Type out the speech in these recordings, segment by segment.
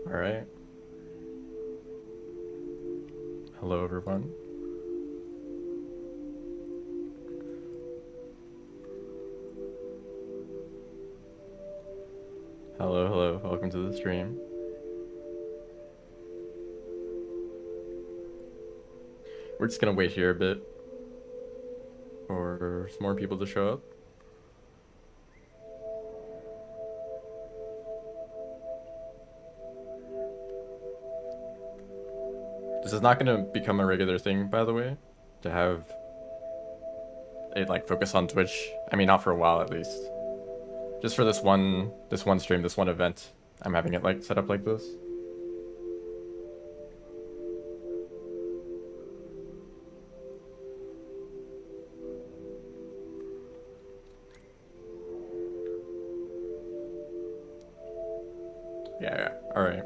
All right. Hello, everyone. Hello, hello. Welcome to the stream. We're just gonna wait here a bit for some more people to show up. This is not gonna become a regular thing, by the way, to have it like focus on Twitch. I mean, not for a while at least. Just for this one stream, this one event, I'm having it like set up like this. Yeah. All right.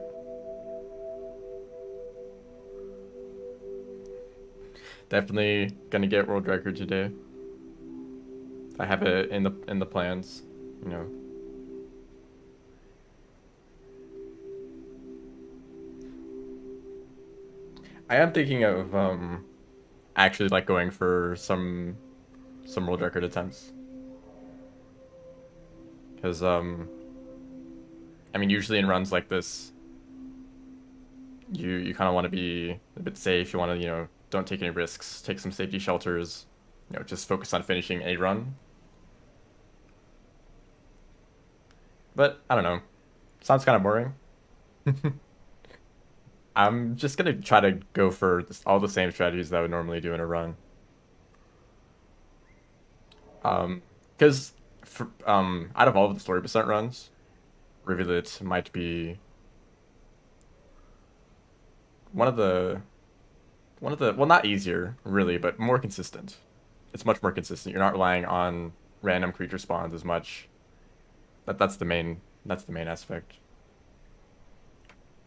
Definitely gonna get world record today. I have it in the plans, you know. I am thinking of actually like going for some world record attempts. Because I mean, usually in runs like this, you kind of want to be a bit safe. You want to, don't take any risks, take some safety shelters, just focus on finishing a run. But I don't know. Sounds kind of boring. I'm just gonna try to go for all the same strategies that I would normally do in a run. Because out of all of the story percent runs, Rivulet might be one of the well, not easier really, but more consistent. It's much more consistent. You're not relying on random creature spawns as much. That's the main aspect.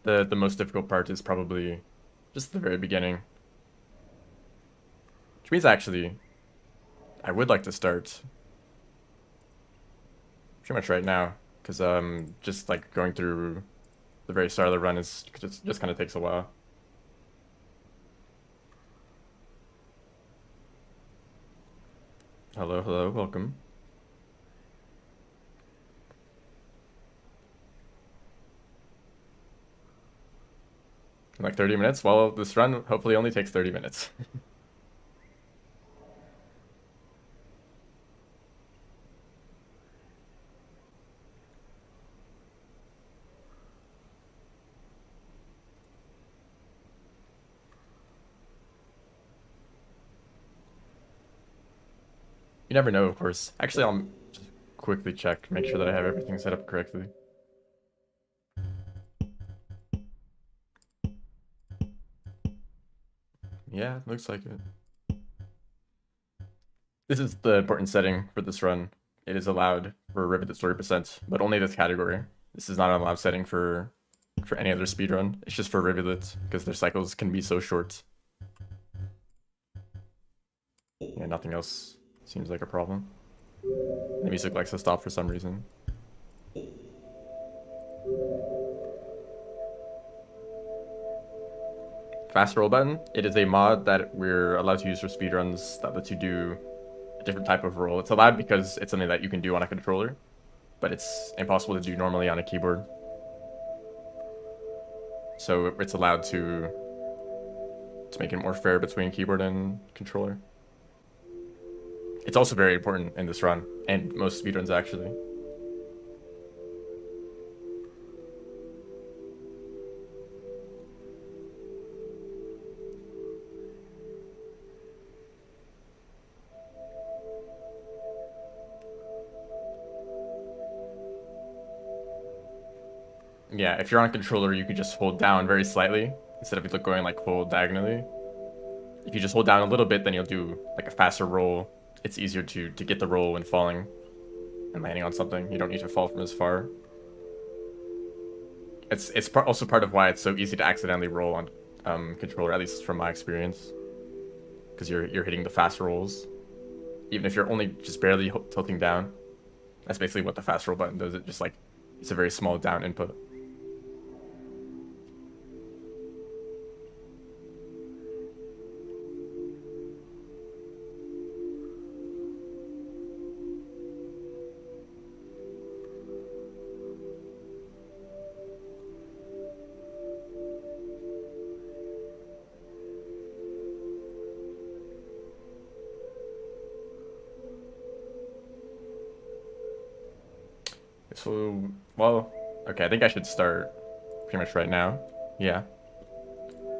The most difficult part is probably just the very beginning. Which means actually I would like to start pretty much right now, because just like going through the very start of the run is just kind of takes a while. Hello, hello, welcome. In like 30 minutes? Well, this run hopefully only takes 30 minutes. You never know, of course. Actually, I'll just quickly check, make sure that I have everything set up correctly. Yeah, looks like it. This is the important setting for this run. It is allowed for Riveted Story percent, but only this category. This is not an allowed setting for any other speedrun. It's just for Rivulet, because their cycles can be so short. Yeah, nothing else seems like a problem. The music likes to stop for some reason. Fast roll button. It is a mod that we're allowed to use for speedruns that lets you do a different type of roll. It's allowed because it's something that you can do on a controller, but it's impossible to do normally on a keyboard. So it's allowed to make it more fair between keyboard and controller. It's also very important in this run, and most speedruns actually. Yeah, if you're on a controller, you could just hold down very slightly instead of going like full diagonally. If you just hold down a little bit, then you'll do like a faster roll. It's easier to get the roll when falling and landing on something. You don't need to fall from as far. It's also part of why it's so easy to accidentally roll on controller, at least from my experience, because you're hitting the fast rolls, even if you're only just barely tilting down. That's basically what the fast roll button does. It just like it's a very small down input. So, well, okay, I think I should start pretty much right now. Yeah.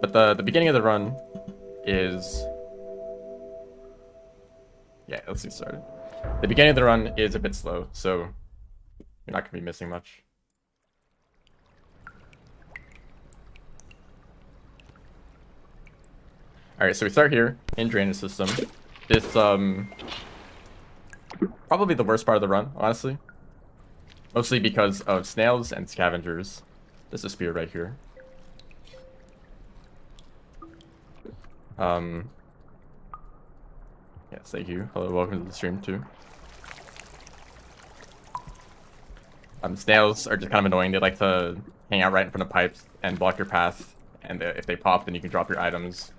But the beginning of the run is... Yeah, let's get started. The beginning of the run is a bit slow, so you're not going to be missing much. Alright, so we start here in drainage system. This, probably the worst part of the run, honestly. Mostly because of snails and scavengers. There's a spear right here. Yes, thank you. Hello, welcome to the stream too. Snails are just kind of annoying. They like to hang out right in front of pipes and block your path. And if they pop, then you can drop your items.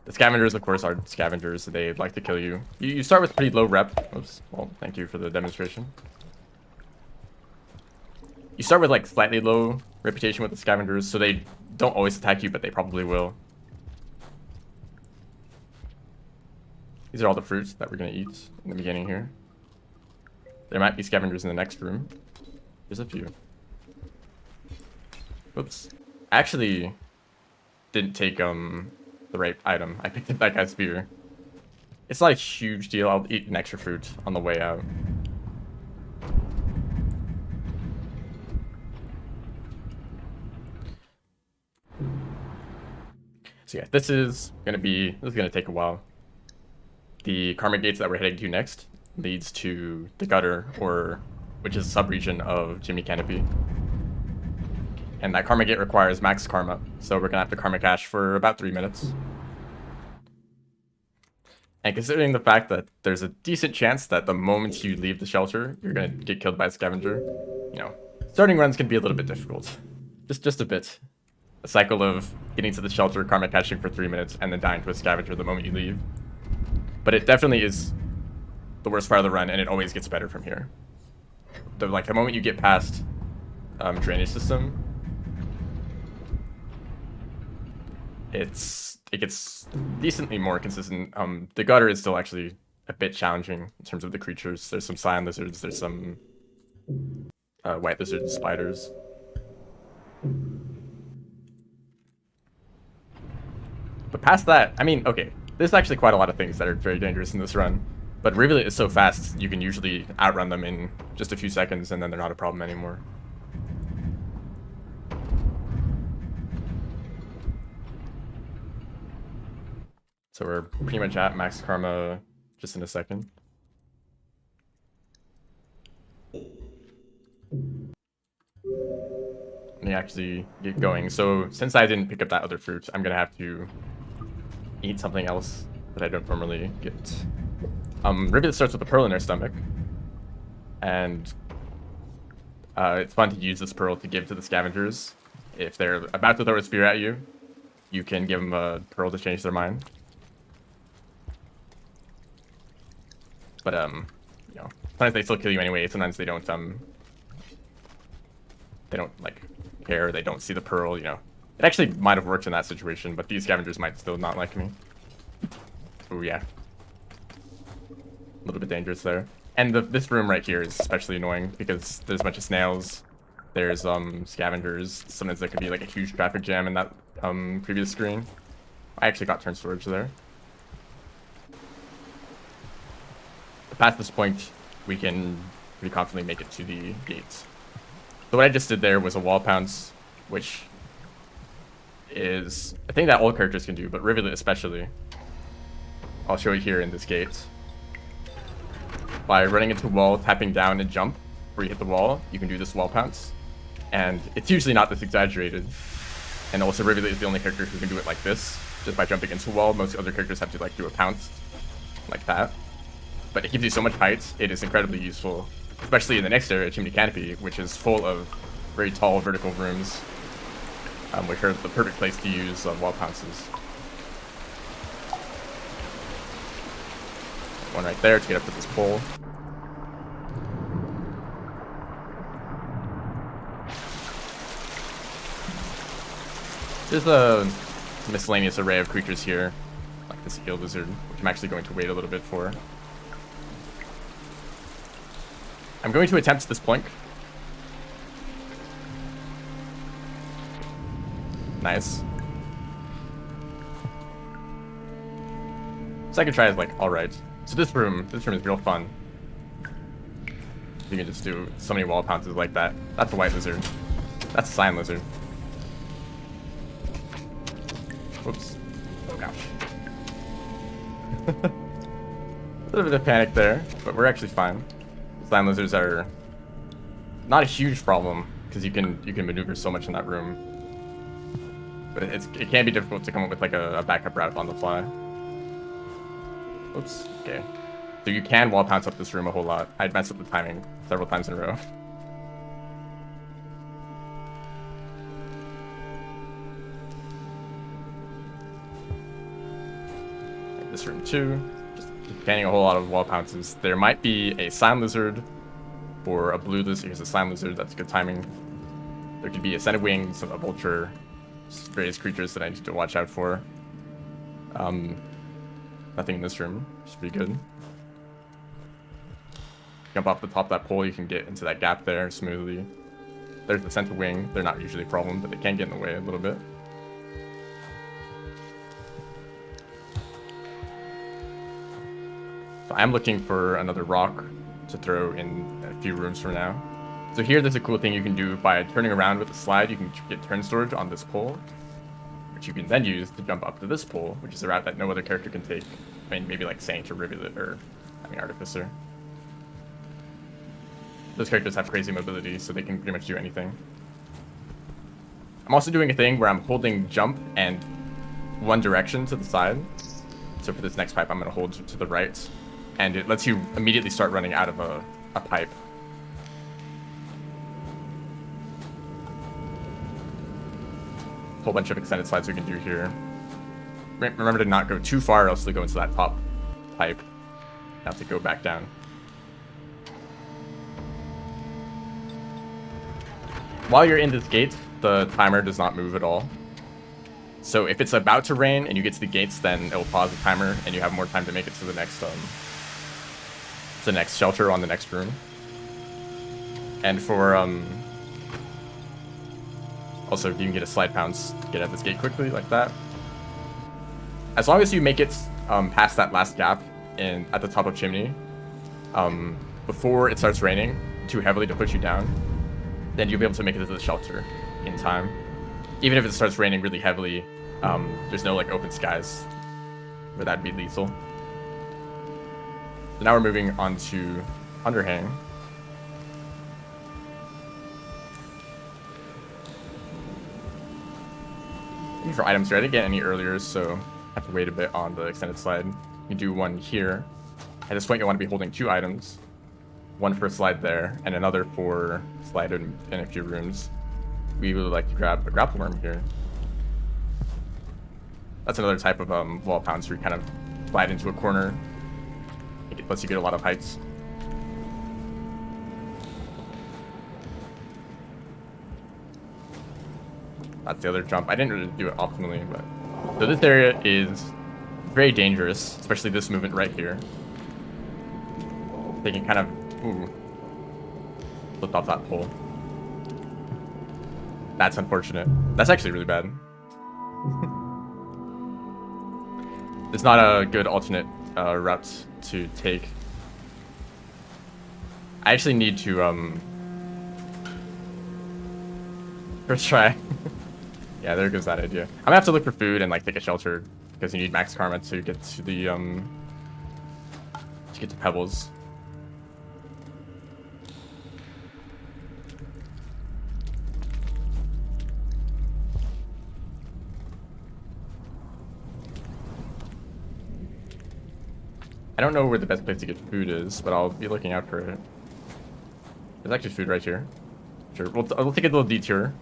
The scavengers, of course, are scavengers, so they like to kill you. You start with pretty low rep. Oops. Well, thank you for the demonstration. You start with like slightly low reputation with the scavengers, so they don't always attack you, but they probably will. These are all the fruits that we're going to eat in the beginning here. There might be scavengers in the next room. There's a few. Oops. I actually didn't take the right item. I picked up that guy's spear. It's not a huge deal. I'll eat an extra fruit on the way out. So yeah, this is gonna take a while. The karmic gates that we're heading to next leads to the gutter, which is a sub-region of Chimney Canopy. And that karmic gate requires max karma, so we're gonna have to karma cache for about 3 minutes. And considering the fact that there's a decent chance that the moment you leave the shelter, you're gonna get killed by a scavenger, you know, starting runs can be a little bit difficult. Just a bit. A cycle of getting to the shelter, karma caching for 3 minutes, and then dying to a scavenger the moment you leave. But it definitely is the worst part of the run, and it always gets better from here. The moment you get past drainage system, it gets decently more consistent. The gutter is still actually a bit challenging in terms of the creatures. There's some cyan lizards, there's some white lizards and spiders. But past that, I mean, okay, there's actually quite a lot of things that are very dangerous in this run. But Rivulet is so fast, you can usually outrun them in just a few seconds, and then they're not a problem anymore. So we're pretty much at max karma just in a second. Let me actually get going. So since I didn't pick up that other fruit, I'm gonna have to eat something else that I don't normally get. Rivulet starts with a pearl in their stomach, and it's fun to use this pearl to give to the scavengers. If they're about to throw a spear at you, you can give them a pearl to change their mind. But you know, sometimes they still kill you anyway. Sometimes they don't like care. They don't see the pearl. You know, it actually might have worked in that situation, but these scavengers might still not like me. Oh yeah. A little bit dangerous there. And this room right here is especially annoying because there's a bunch of snails. There's scavengers. Sometimes there could be like a huge traffic jam in that previous screen. I actually got turn storage there. But past this point, we can pretty confidently make it to the gates. So what I just did there was a wall pounce, which is a thing that all characters can do, but Rivulet especially. I'll show you here in this gate. By running into a wall, tapping down and jump where you hit the wall, you can do this wall pounce. And it's usually not this exaggerated. And also Rivulet is the only character who can do it like this, just by jumping into a wall. Most other characters have to like do a pounce like that. But it gives you so much height, it is incredibly useful. Especially in the next area, Chimney Canopy, which is full of very tall vertical rooms, which are the perfect place to use wall pounces. One right there to get up to this pole. There's a miscellaneous array of creatures here, like this eel lizard, which I'm actually going to wait a little bit for. I'm going to attempt this plink. Nice. Second try is like alright. So this room is real fun. You can just do so many wall pounces like that. That's a white lizard. That's a cyan lizard. Oops. Oh gosh. A little bit of panic there, but we're actually fine. Cyan lizards are not a huge problem because you can maneuver so much in that room. But it can be difficult to come up with like a backup route on the fly. Oops. Okay. So you can wall pounce up this room a whole lot. I'd messed up the timing several times in a row. This room too. Just banning a whole lot of wall pounces. There might be a cyan lizard or a blue lizard. Here's a cyan lizard. That's good timing. There could be a set of wings, a vulture, various creatures that I need to watch out for. Nothing in this room. Should be good. Jump off the top of that pole, you can get into that gap there smoothly. There's the center wing. They're not usually a problem, but they can get in the way a little bit. So I'm looking for another rock to throw in a few rooms from now. So here, there's a cool thing you can do by turning around with the slide. You can get turn storage on this pole, which you can then use to jump up to this pole, which is a route that no other character can take. I mean, maybe like Saint or Rivulet or, Artificer. Those characters have crazy mobility, so they can pretty much do anything. I'm also doing a thing where I'm holding jump and one direction to the side. So for this next pipe, I'm going to hold to the right, and it lets you immediately start running out of a pipe. Whole bunch of extended slides we can do here. Remember to not go too far, or else you'll go into that top pipe. Have to go back down. While you're in this gate, the timer does not move at all. So if it's about to rain and you get to the gates, then it will pause the timer and you have more time to make it to the next shelter on the next room. And for also, you can get a slide pounce to get at this gate quickly like that. As long as you make it past that last gap at the top of chimney before it starts raining too heavily to push you down, then you'll be able to make it to the shelter in time. Even if it starts raining really heavily, there's no like open skies where that'd be lethal. So now we're moving on to underhang. Looking for items here. I didn't get any earlier, so I have to wait a bit on the extended slide. You can do one here. At this point, you want to be holding two items. One for a slide there, and another for slide in a few rooms. We would like to grab a grapple worm here. That's another type of wall pounce where you kind of slide into a corner. It lets you get a lot of heights. That's the other jump. I didn't really do it optimally, but... So this area is very dangerous, especially this movement right here. They can kind of... Ooh. Flip off that pole. That's unfortunate. That's actually really bad. It's not a good alternate route to take. I actually need to first try. Yeah, there goes that idea. I'm gonna have to look for food and like take a shelter because you need max karma to get to the pebbles. I don't know where the best place to get food is, but I'll be looking out for it. There's actually food right here. Sure, we'll take a little detour.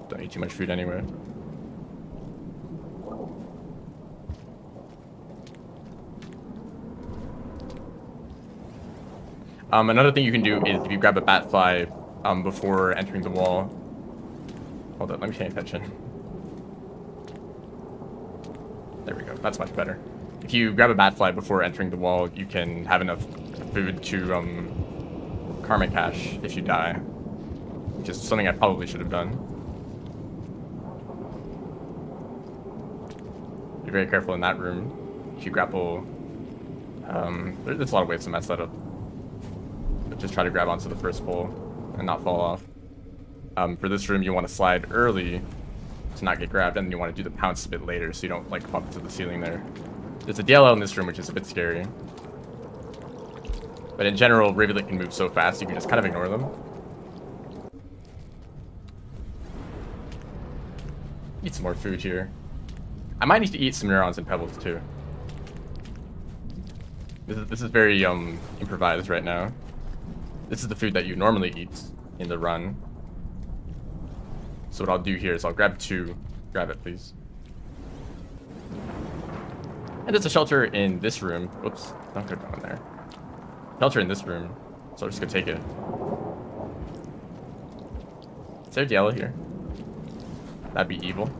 Don't eat too much food anyway. Another thing you can do is if you grab a bat fly before entering the wall. Hold on, let me pay attention. There we go. That's much better. If you grab a bat fly before entering the wall, you can have enough food to karma cash if you die. which is something I probably should have done. Be very careful in that room. If you grapple, there's a lot of ways to mess that up. But just try to grab onto the first pole and not fall off. For this room, you want to slide early to not get grabbed, and then you want to do the pounce a bit later so you don't like bump into the ceiling there. There's a DLL in this room, which is a bit scary. But in general, Rivulet can move so fast, you can just kind of ignore them. Eat some more food here. I might need to eat some neurons and pebbles too. This is very improvised right now. This is the food that you normally eat in the run. So what I'll do here is I'll grab 2. Grab it, please. And there's a shelter in this room. Whoops, don't go down there. Shelter in this room, so I'm just gonna take it. Is there a yellow here? That'd be evil.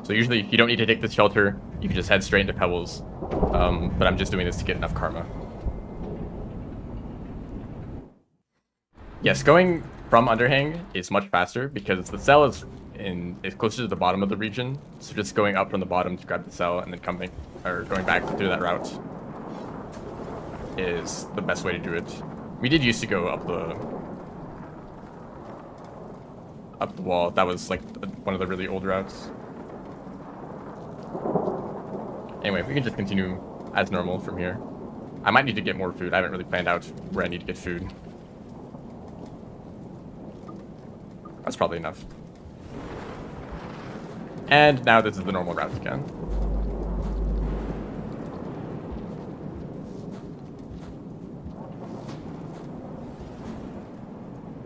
So usually, if you don't need to take this shelter, you can just head straight into pebbles. But I'm just doing this to get enough karma. Yes, going from underhang is much faster because the cell is closer to the bottom of the region. So just going up from the bottom to grab the cell and then going back through that route is the best way to do it. We did used to go up the wall. That was like one of the really old routes. Anyway, we can just continue as normal from here. I might need to get more food. I haven't really planned out where I need to get food. That's probably enough. And now this is the normal route again.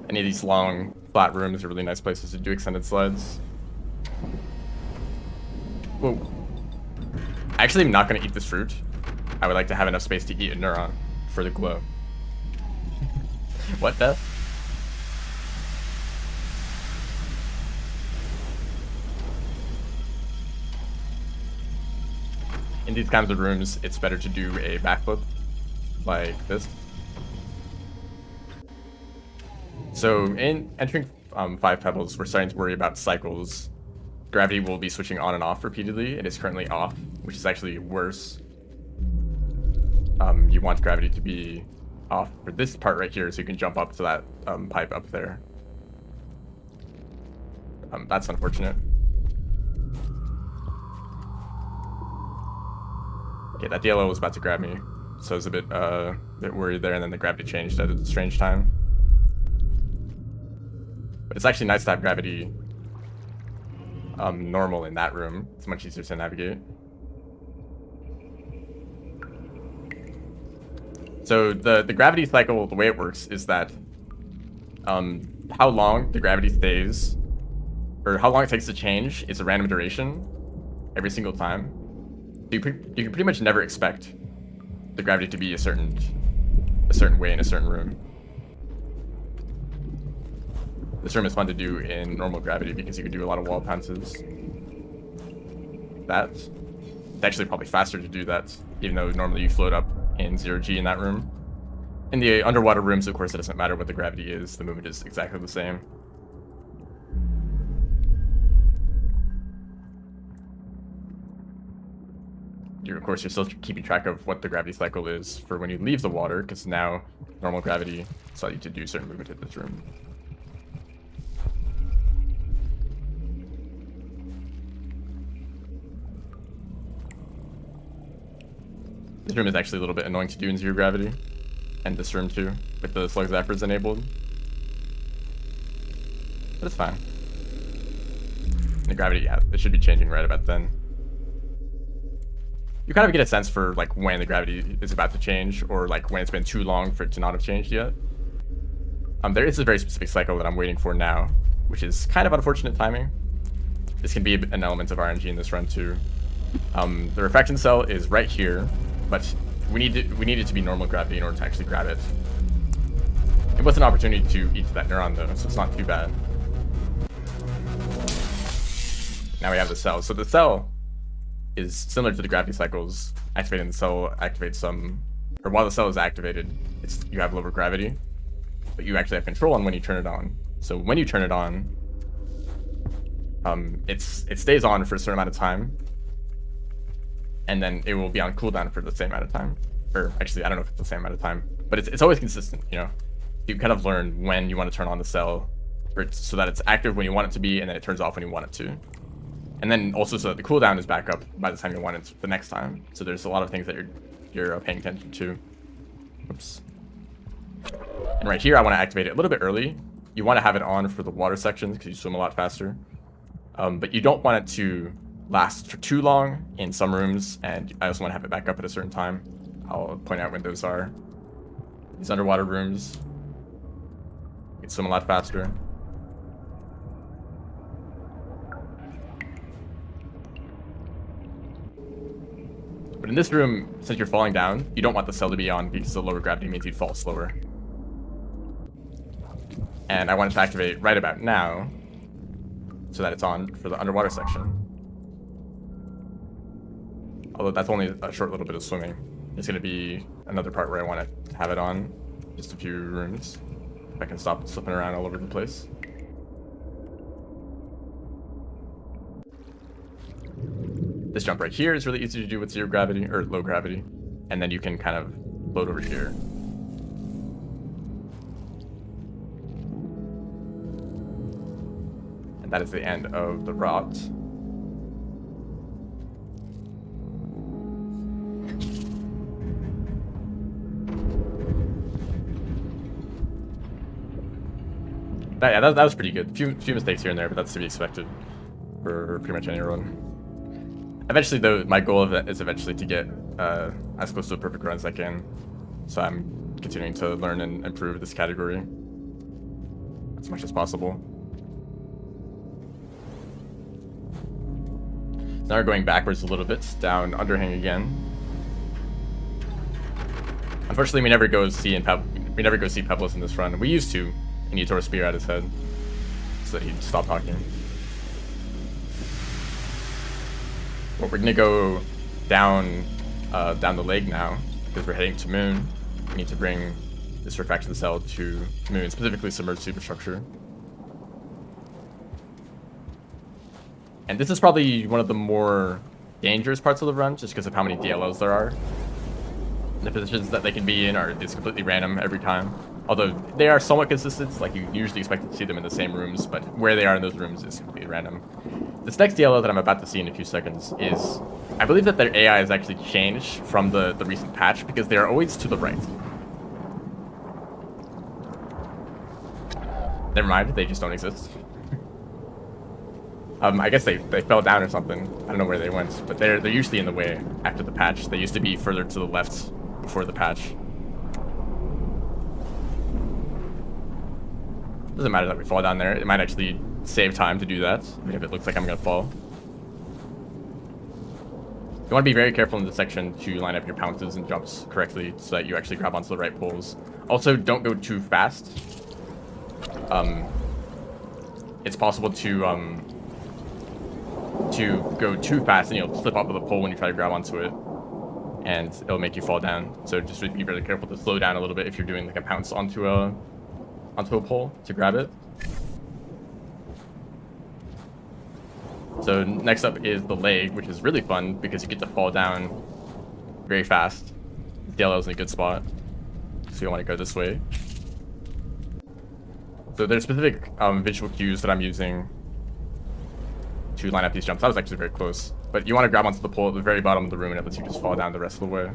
Any of these long, flat rooms are really nice places to do extended slides. Whoa. Actually, I'm not going to eat this fruit. I would like to have enough space to eat a neuron for the glow. What the? In these kinds of rooms, it's better to do a backflip like this. So in entering 5 pebbles, we're starting to worry about cycles. Gravity will be switching on and off repeatedly. It is currently off, which is actually worse. You want gravity to be off for this part right here so you can jump up to that pipe up there. That's unfortunate. Okay, that DLO was about to grab me, so I was a bit worried there, and then the gravity changed at a strange time. But it's actually nice to have gravity normal in that room. It's much easier to navigate. So the gravity cycle, the way it works is that how long the gravity stays, or how long it takes to change, is a random duration every single time. You can pretty much never expect the gravity to be a certain way in a certain room. This room is fun to do in normal gravity because you can do a lot of wall pounces. It's actually probably faster to do that, even though normally you float up in 0G in that room. In the underwater rooms, of course, it doesn't matter what the gravity is. The movement is exactly the same. Of course, you're still keeping track of what the gravity cycle is for when you leave the water, because now normal gravity allows you to do certain movement in this room. This room is actually a little bit annoying to do in 0 gravity, and this room too, with the slug zappers enabled. But it's fine. The gravity, yeah, it should be changing right about then. You kind of get a sense for like when the gravity is about to change, or like when it's been too long for it to not have changed yet. There is a very specific cycle that I'm waiting for now, which is kind of unfortunate timing. This can be an element of RNG in this run too. The refraction cell is right here, but we need it to be normal gravity in order to actually grab it. It was an opportunity to eat that neuron though, so it's not too bad. Now we have the cell. So the cell is similar to the gravity cycles. Activating the cell activates some or while the cell is activated, you have lower gravity, but you actually have control on when you turn it on. So when you turn it on, it stays on for a certain amount of time, and then it will be on cooldown for the same amount of time. Or actually, I don't know if it's the same amount of time, but it's always consistent, you know? You kind of learn when you want to turn on the cell, so that it's active when you want it to be, and then it turns off when you want it to. And then also so that the cooldown is back up by the time you want it the next time. So there's a lot of things that you're paying attention to. Oops. And right here, I want to activate it a little bit early. You want to have it on for the water sections because you swim a lot faster. But you don't want it to last for too long in some rooms, and I also want to have it back up at a certain time. I'll point out when those are. These underwater rooms, you can swim a lot faster. But in this room, since you're falling down, you don't want the cell to be on because the lower gravity means you'd fall slower. And I want it to activate right about now, so that it's on for the underwater section. Although that's only a short little bit of swimming. There's going to be another part where I want to have it on, just a few rooms. If I can stop slipping around all over the place. This jump right here is really easy to do with zero gravity, or low gravity. And then you can kind of float over here. And that is the end of the rot. That was pretty good. A few mistakes here and there, but that's to be expected for pretty much any run. Eventually, though, my goal is eventually to get as close to a perfect run as I can. So I'm continuing to learn and improve this category as much as possible. Now we're going backwards a little bit, down underhang again. Unfortunately, we never go see Pebbles in this run. We used to, and he tore a spear at his head, so that he'd stop talking. But we're gonna go down the leg now, because we're heading to Moon. We need to bring this refraction cell to Moon, specifically submerged superstructure. And this is probably one of the more dangerous parts of the run, just because of how many DLOs there are. The positions that they can be in are just completely random every time. Although they are somewhat consistent, like you usually expect to see them in the same rooms, but where they are in those rooms is completely random. This next DLO that I'm about to see in a few seconds is, I believe that their AI has actually changed from the recent patch, because they are always to the right. Never mind, they just don't exist. I guess they fell down or something. I don't know where they went, but they're usually in the way after the patch. They used to be further to the left before the patch. Doesn't matter that we fall down there. It might actually save time to do that, even if it looks like I'm gonna fall. You want to be very careful in this section to line up your pounces and jumps correctly so that you actually grab onto the right poles. Also, don't go too fast. It's possible to go too fast and you'll slip off of the pole when you try to grab onto it, and it'll make you fall down. So just be really careful to slow down a little bit if you're doing like a pounce onto a pole to grab it. So next up is the leg, which is really fun because you get to fall down very fast. DLL is in a good spot, so you want to go this way. So there's specific visual cues that I'm using to line up these jumps. That was actually very close. But you want to grab onto the pole at the very bottom of the room, and it lets you just fall down the rest of the way.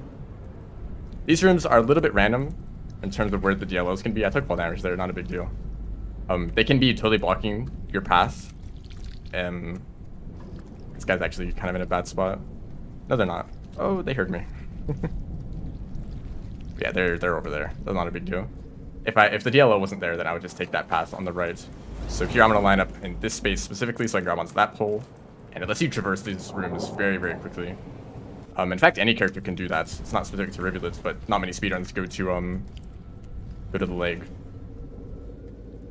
These rooms are a little bit random in terms of where the DLOs can be. I took fall damage there, not a big deal. They can be totally blocking your path. This guy's actually kind of in a bad spot. No, they're not. Oh, they heard me. Yeah, they're over there. That's not a big deal. If the DLO wasn't there, then I would just take that path on the right. So here I'm going to line up in this space specifically so I can grab onto that pole. And it lets you traverse these rooms very, very quickly. In fact, any character can do that. It's not specific to Rivulet, but not many speedruns go to the leg.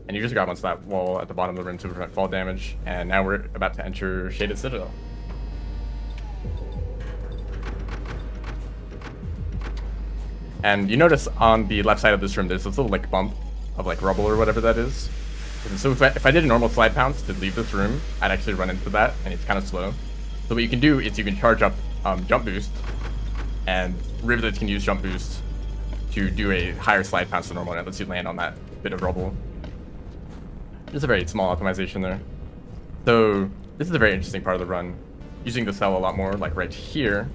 And you just grab onto that wall at the bottom of the room to prevent fall damage. And now we're about to enter Shaded Citadel. And you notice on the left side of this room, there's this little like bump of like rubble or whatever that is. And so if I did a normal slide pounce to leave this room, I'd actually run into that, and it's kind of slow. So what you can do is you can charge up jump boost, and Rivulet can use jump boost to do a higher slide pounce than normal, and it lets you land on that bit of rubble. Just a very small optimization there. So this is a very interesting part of the run. Using the cell a lot more, like right here.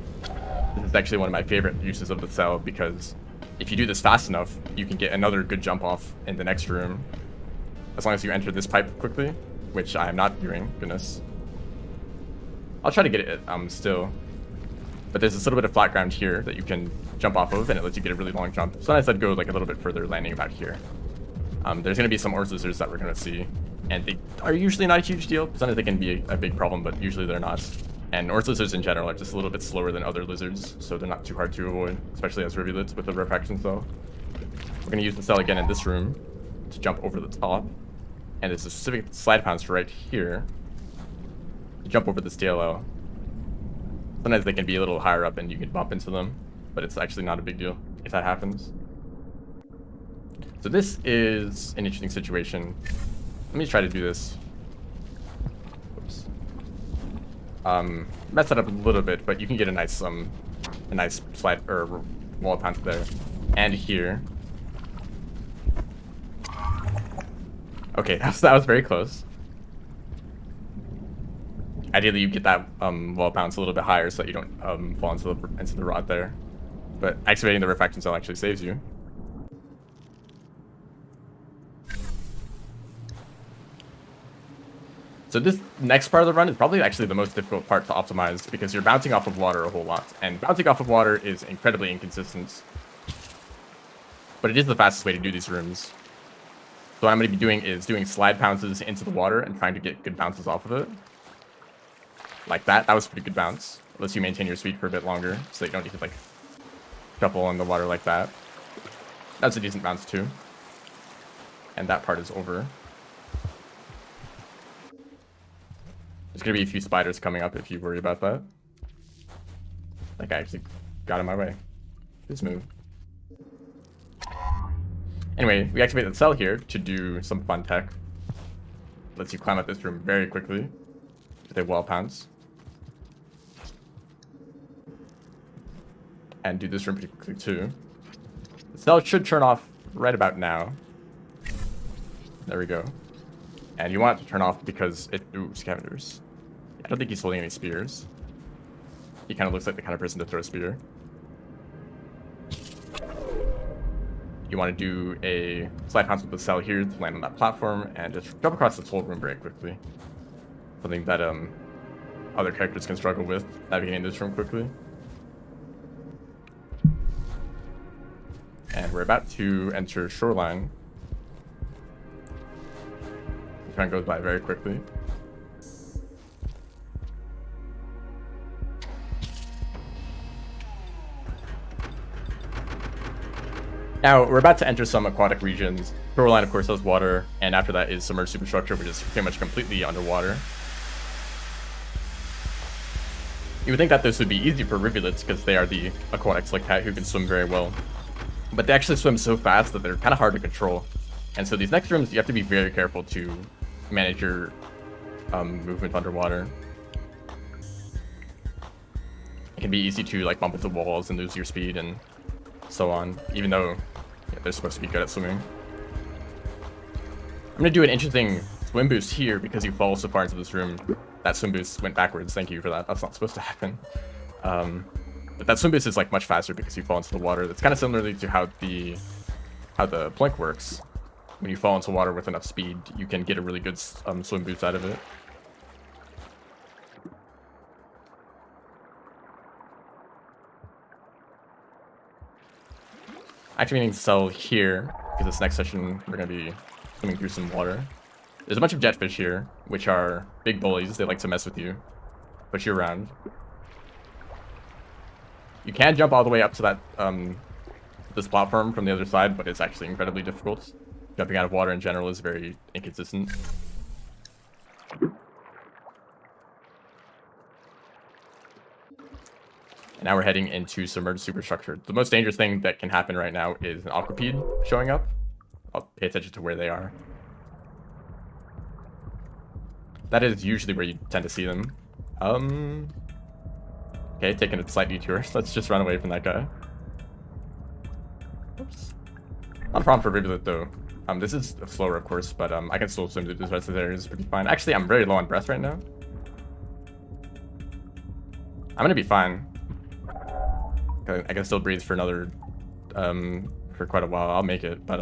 This is actually one of my favorite uses of the cell, because if you do this fast enough, you can get another good jump off in the next room. As long as you enter this pipe quickly, which I am not doing, goodness. I'll try to get it still. But there's this little bit of flat ground here that you can jump off of, and it lets you get a really long jump. Sometimes I'd go like a little bit further, landing about here. There's going to be some ores lizards that we're going to see, and they are usually not a huge deal. Sometimes they can be a big problem, but usually they're not. And ores lizards in general are just a little bit slower than other lizards, so they're not too hard to avoid, especially as rivulets with the refraction cell. We're going to use the cell again in this room to jump over the top, and there's a specific slide pounce right here to jump over this DLL. Sometimes they can be a little higher up and you can bump into them, but it's actually not a big deal if that happens. So this is an interesting situation. Let me try to do this. Oops. Mess that up a little bit, but you can get a nice slide or wall pounce there, and here. Okay, that was very close. Ideally, you get that wall bounce a little bit higher so that you don't fall into the rot there. But activating the refraction cell actually saves you. So this next part of the run is probably actually the most difficult part to optimize, because you're bouncing off of water a whole lot. And bouncing off of water is incredibly inconsistent. But it is the fastest way to do these rooms. So what I'm going to be doing is doing slide pounces into the water and trying to get good bounces off of it. Like that. That was a pretty good bounce. It lets you maintain your speed for a bit longer, so you don't need to like shuffle in the water like that. That's a decent bounce too. And that part is over. There's going to be a few spiders coming up if you worry about that. Like I actually got in my way. This move. Anyway, we activate the cell here to do some fun tech. Lets you climb up this room very quickly with a wall pounce. And do this room pretty quickly too. The cell should turn off right about now. There we go. And you want it to turn off because it... Ooh, scavengers. I don't think he's holding any spears. He kind of looks like the kind of person to throw a spear. You want to do a slide pounce with the cell here to land on that platform and just jump across this whole room very quickly. Something that other characters can struggle with, navigating this room quickly. And we're about to enter Shoreline. This round goes by very quickly. Now, we're about to enter some aquatic regions. Shoreline, of course, has water, and after that is submerged superstructure, which is pretty much completely underwater. You would think that this would be easy for rivulets, because they are the aquatic slickcat who can swim very well. But they actually swim so fast that they're kind of hard to control. And so these next rooms, you have to be very careful to manage your movement underwater. It can be easy to like bump into walls and lose your speed and so on, even though they're supposed to be good at swimming. I'm going to do an interesting swim boost here because you fall so far into this room. That swim boost went backwards. Thank you for that. That's not supposed to happen. But that swim boost is like much faster because you fall into the water. That's kind of similarly to how the plink works. When you fall into water with enough speed, you can get a really good swim boost out of it. Activating cell here, because this next session we're going to be swimming through some water. There's a bunch of jetfish here, which are big bullies. They like to mess with you, push you around. You can jump all the way up to that this platform from the other side, but it's actually incredibly difficult. Jumping out of water in general is very inconsistent. And now we're heading into submerged superstructure. The most dangerous thing that can happen right now is an aquapede showing up. I'll pay attention to where they are. That is usually where you tend to see them. Okay, taking a slight detour. Let's just run away from that guy. Oops. Not a problem for Rivulet though. This is slower, of course, but I can still swim through this rest of the areas pretty fine. Actually, I'm very low on breath right now. I'm gonna be fine. I can still breathe for another, for quite a while. I'll make it, but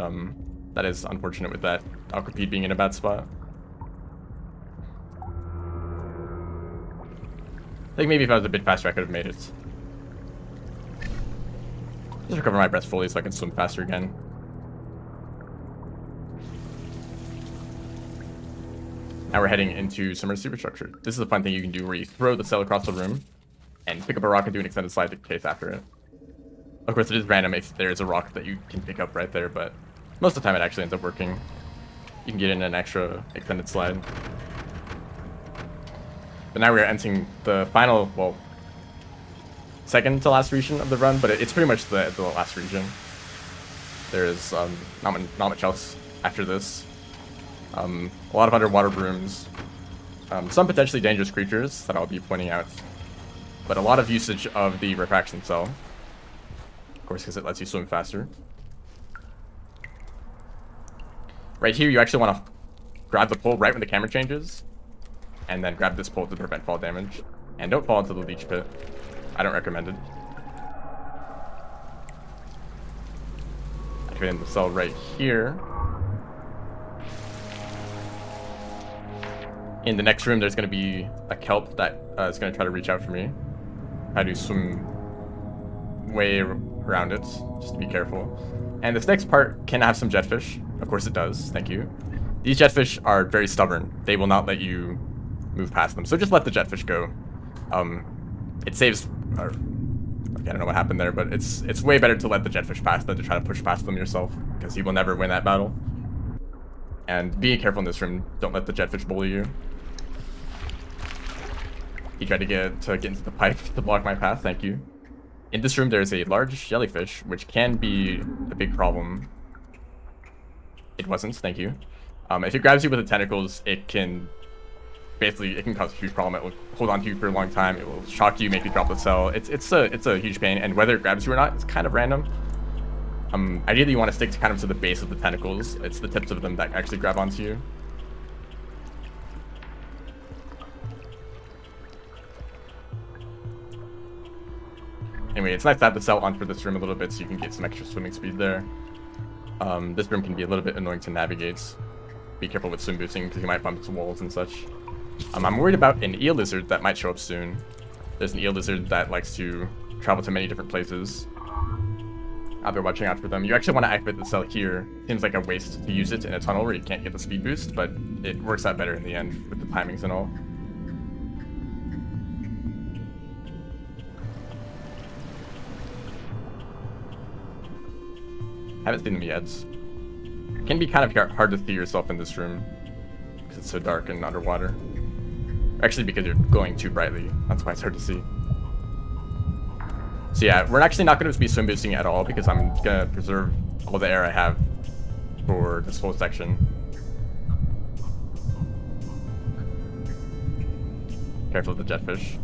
that is unfortunate with that aquapede being in a bad spot. I think maybe if I was a bit faster, I could have made it. Just recover my breath fully so I can swim faster again. Now we're heading into submerged superstructure. This is a fun thing you can do where you throw the cell across the room and pick up a rock and do an extended slide case after it. Of course, it is random if there's a rock that you can pick up right there, but most of the time it actually ends up working. You can get in an extra extended slide. But now we're entering the final, well, second to last region of the run, but it's pretty much the last region. There is not much else after this. A lot of underwater brooms, some potentially dangerous creatures that I'll be pointing out, but a lot of usage of the refraction cell, of course, because it lets you swim faster. Right here, you actually want to grab the pole right when the camera changes, and then grab this pole to prevent fall damage. And don't fall into the leech pit. I don't recommend it. Activating the cell right here. In the next room, there's going to be a kelp that is going to try to reach out for me. I do swim way around it, just to be careful. And this next part can have some jetfish. Of course it does, thank you. These jetfish are very stubborn. They will not let you move past them, so just let the jetfish go. It saves... I don't know what happened there, but it's way better to let the jetfish pass than to try to push past them yourself, because you will never win that battle. And be careful in this room. Don't let the jetfish bully you. He tried to get into the pipe to block my path, thank you. In this room, there's a large jellyfish, which can be a big problem. It wasn't, thank you. If it grabs you with the tentacles, it can cause a huge problem. It will hold on to you for a long time. It will shock you, make you drop the cell. It's a huge pain, and whether it grabs you or not, it's kind of random. Ideally, you want to stick to kind of to the base of the tentacles. It's the tips of them that actually grab onto you. Anyway, it's nice to have the cell on for this room a little bit so you can get some extra swimming speed there. This room can be a little bit annoying to navigate. Be careful with swim boosting because you might bump into walls and such. I'm worried about an eel lizard that might show up soon. There's an eel lizard that likes to travel to many different places. I'll be watching out for them. You actually want to activate the cell here. Seems like a waste to use it in a tunnel where you can't get the speed boost, but it works out better in the end with the timings and all. Haven't seen them yet. It can be kind of hard to see yourself in this room because it's so dark and underwater. Actually, because you're glowing too brightly. That's why it's hard to see. So yeah, we're actually not going to be swim boosting at all because I'm going to preserve all the air I have for this whole section. Careful of the jetfish.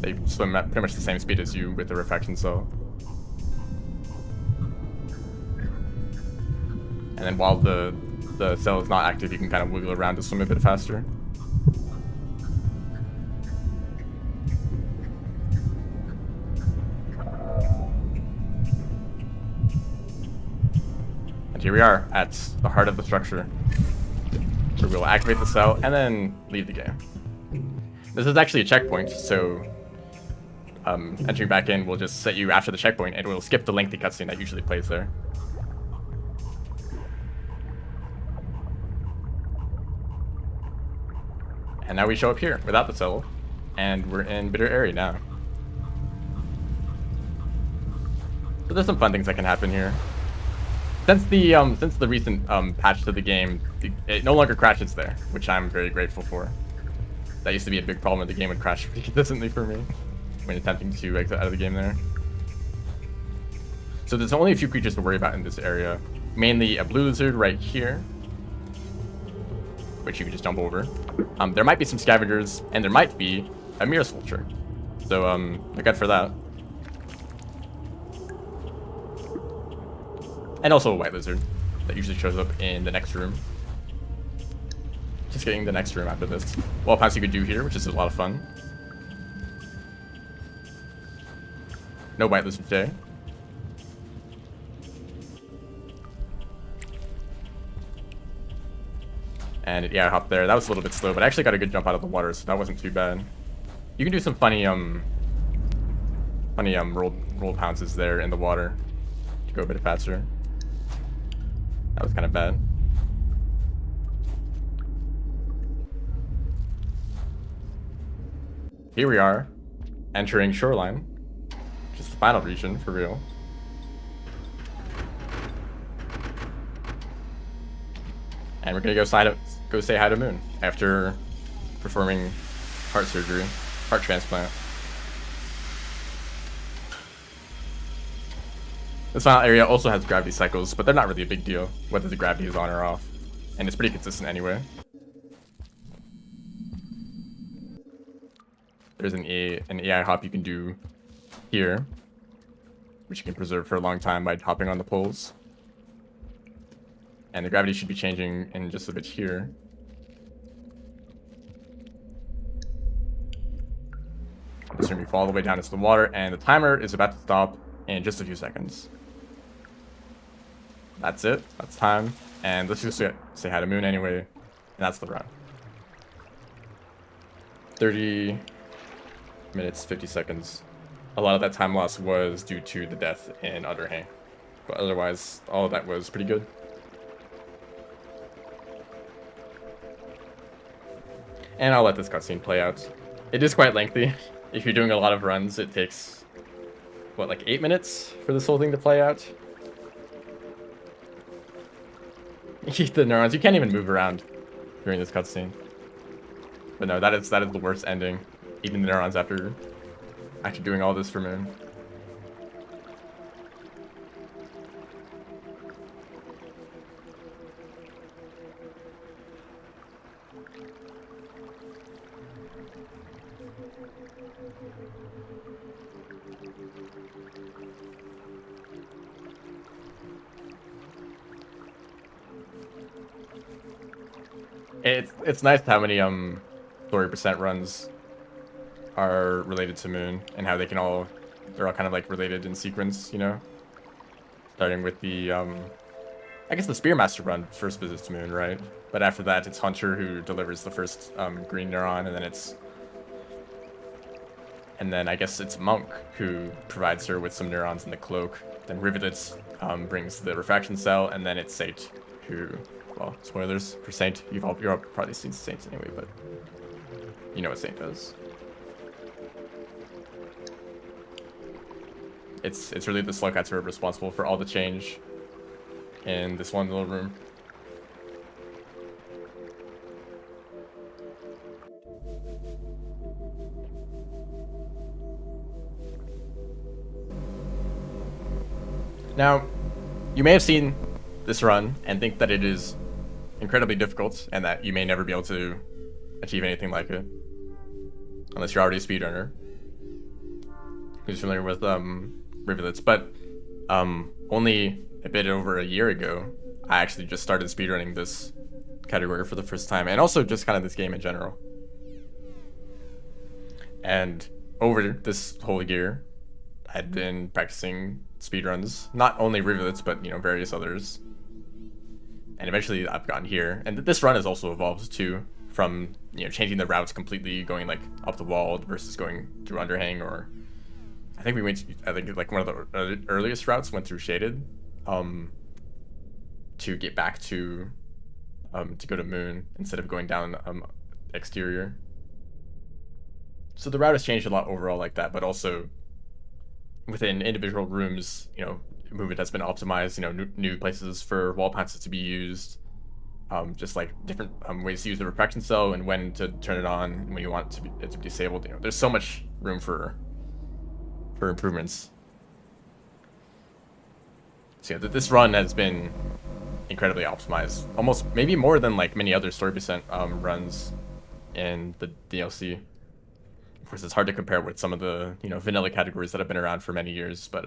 They swim at pretty much the same speed as you with the refraction cell. And then while the cell is not active, you can kind of wiggle around to swim a bit faster. And here we are at the heart of the structure, where we'll activate the cell and then leave the game. This is actually a checkpoint, so entering back in will just set you after the checkpoint, and we'll skip the lengthy cutscene that usually plays there. And now we show up here without the cell, and we're in Bitter Area now. So there's some fun things that can happen here. Since the recent patch to the game, it no longer crashes there, which I'm very grateful for. That used to be a big problem, and the game would crash pretty consistently for me. when attempting to exit out of the game there. So there's only a few creatures to worry about in this area. Mainly a blue lizard right here, which you can just jump over. There might be some scavengers, and there might be a mirror vulture. So look out for that. And also a white lizard that usually shows up in the next room. Just getting the next room after this. Wall pass you could do here, which is a lot of fun. No white lizard today. And yeah, I hopped there. That was a little bit slow, but I actually got a good jump out of the water, so that wasn't too bad. You can do some funny roll pounces there in the water to go a bit faster. That was kind of bad. Here we are, entering Shoreline, which is the final region for real. And we're gonna go say hi to Moon after performing heart transplant. This final area also has gravity cycles, but they're not really a big deal, whether the gravity is on or off. And it's pretty consistent anyway. There's an AI hop you can do here, which you can preserve for a long time by hopping on the poles. And the gravity should be changing in just a bit here. It's going to fall all the way down into the water, and the timer is about to stop in just a few seconds. That's it. That's time. And let's just say hi to Moon anyway. And that's the run. 30 minutes, 50 seconds. A lot of that time loss was due to the death in Underhang. But otherwise, all of that was pretty good. And I'll let this cutscene play out. It is quite lengthy. If you're doing a lot of runs, it takes, what, like 8 minutes for this whole thing to play out? Keep the neurons. You can't even move around during this cutscene. But no, that is the worst ending. Eating the neurons after actually doing all this for Moon. It's nice how many story percent runs are related to Moon and how they're all kind of like related in sequence, you know? Starting with the I guess the Spearmaster run first visits to Moon, right? But after that it's Hunter who delivers the first green neuron, and then I guess it's Monk who provides her with some neurons in the cloak. Then Rivulet brings the refraction cell, and then it's Saint who, well, spoilers for Saint. You've all probably seen Saint anyway, but you know what Saint does. It's really the Slugcats who are responsible for all the change in this one little room. Now, you may have seen this run and think that it is incredibly difficult and that you may never be able to achieve anything like it. Unless you're already a speedrunner who's familiar with rivulets. But only a bit over a year ago, I actually just started speedrunning this category for the first time, and also just kind of this game in general. And over this whole year, I'd been practicing speedruns, not only rivulets, but various others. And eventually I've gotten here, and this run has also evolved too, from changing the routes completely, going like up the wall versus going through underhang, or I think like one of the earliest routes went through shaded, to get back to go to Moon instead of going down exterior. So the route has changed a lot overall like that, but also within individual rooms, movement has been optimized, new places for wall passes to be used, just like different ways to use the refraction cell and when to turn it on when you want it to be disabled. There's so much room for for improvements. So yeah, this run has been incredibly optimized, almost maybe more than like many other story percent runs in the DLC. Of course, it's hard to compare with some of the vanilla categories that have been around for many years, but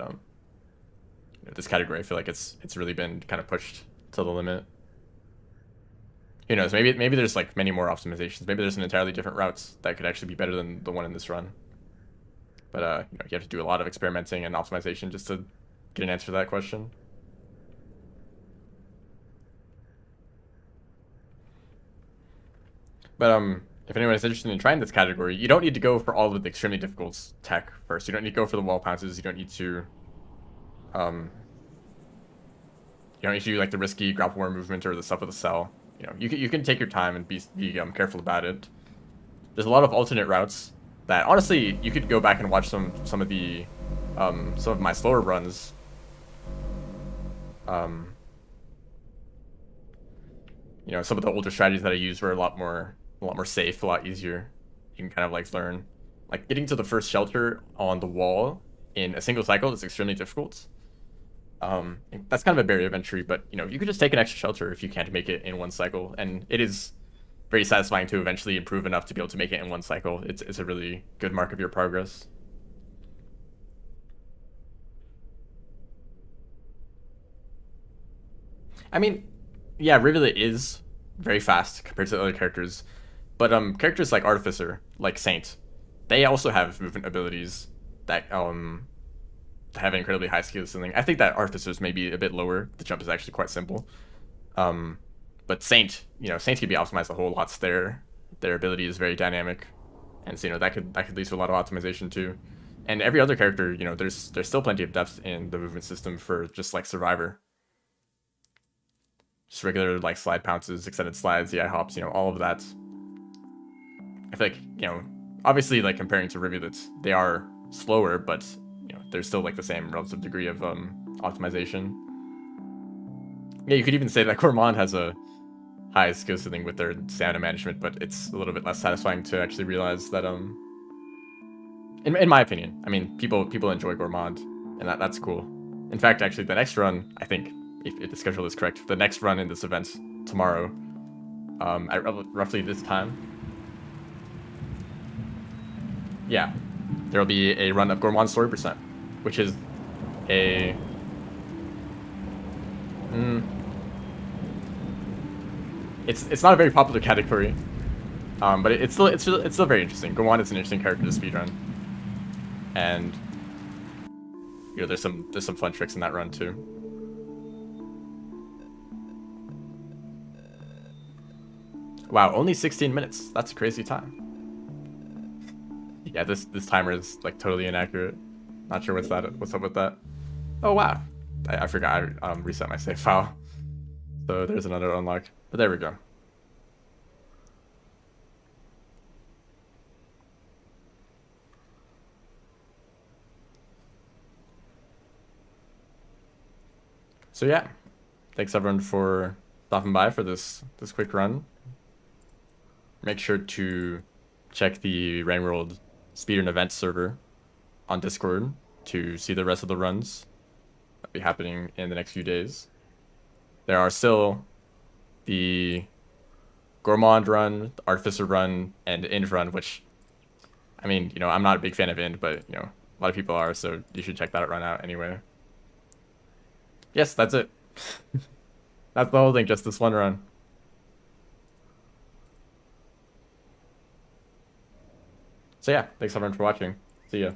this category I feel like it's really been kind of pushed to the limit. Who knows? Maybe there's like many more optimizations. Maybe there's an entirely different routes that could actually be better than the one in this run. But you have to do a lot of experimenting and optimization just to get an answer to that question. But if anyone is interested in trying this category, you don't need to go for all of the extremely difficult tech first. You don't need to go for the wall pounces. You don't need to you don't need to do like the risky grapple war movement or the stuff with the cell. You can take your time and be careful about it. There's a lot of alternate routes that honestly you could go back and watch some of my slower runs. Some of the older strategies that I used were a lot more safe, a lot easier. You can kind of like learn, like getting to the first shelter on the wall in a single cycle is extremely difficult. That's kind of a barrier of entry, but you could just take an extra shelter if you can't make it in one cycle, and it is very satisfying to eventually improve enough to be able to make it in one cycle. It's a really good mark of your progress. I mean, yeah, Rivulet is very fast compared to the other characters, but characters like Artificer, like Saint, they also have movement abilities that have an incredibly high skill ceiling. I think that Artificers may be a bit lower. The jump is actually quite simple. But Saint, Saint could be optimized a whole lot. Their ability is very dynamic, and so that could lead to a lot of optimization too. And every other character, there's still plenty of depth in the movement system for just like Survivor. Just regular like slide pounces, extended slides, yeah, hops, all of that. I feel like, obviously like comparing to Rivulets, they are slower, but there's still like the same relative degree of optimization. Yeah, you could even say that Gourmand has a high skill ceiling with their stamina management, but it's a little bit less satisfying to actually realize that in my opinion, I mean people enjoy Gourmand, and that's cool. In fact, actually the next run, I think, if the schedule is correct, the next run in this event tomorrow, at roughly this time, yeah, there will be a run of Gourmand story percent, which is a it's not a very popular category, but it's still very interesting. Gourmand is an interesting character to speedrun, and there's some fun tricks in that run too. Wow, only 16 minutes. That's a crazy time. Yeah, this timer is like totally inaccurate. Not sure what's up with that. Oh wow, I forgot I reset my save file. So there's another unlock. But there we go. So yeah, thanks everyone for stopping by for this quick run. Make sure to check the Rain World Speedrun Events server on Discord to see the rest of the runs that'll be happening in the next few days. There are still the Gourmand run, the Artificer run, and Ind run, which, I mean, I'm not a big fan of Ind, but, a lot of people are, so you should check that run out anyway. Yes, that's it. That's the whole thing, just this one run. So yeah, thanks everyone for watching. See ya.